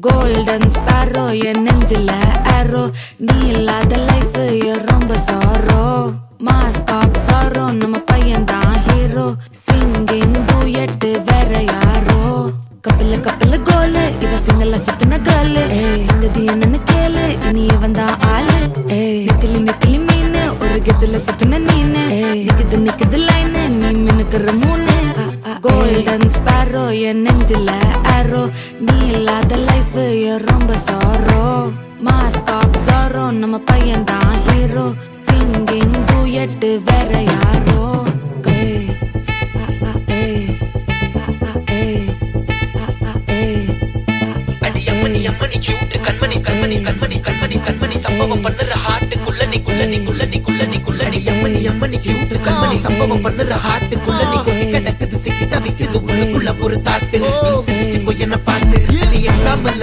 golden sparrow என் நெஞ்சில ஆரோ நீ இல்லாத லைஃப் ரொம்ப சாரோ மாஸ்க் ஆஃப் சாரோ நம்ம பையன் தான் ஹீரோ சிங்கிங் டூயட் வேற யாரோ கப்பல கோலு இவ சிங்கல்ல சுத்தின கேர்ளு சங்கதி என்னன்னு கேளு இனி இவன் தான் ஆளு நிக்கலி மீனு ஒரு கெத்துல சுத்தின நீனு நிக்குது லைனு நீ மினுக்குற மூணு கோல்டன் ஸ்பாரோ என் நெஞ்சில ஆரோ நீ இல்லாத லைஃப் ரொம்ப சாரோ மாஸ்க் ஆஃப் சாரோ நம்ம பையன் தான் ஹீரோ சிங்கிங் டூயட் வேற யாரோ சம்பவம் பண்ணுற ஹார்ட்டுக்குள்ள நீ கிடக்குது சிக்கி தவிக்குது உள்ளுக்குள்ள ஒரு தாட்டு என்ன பார்த்து எக்ஸாம்பிள்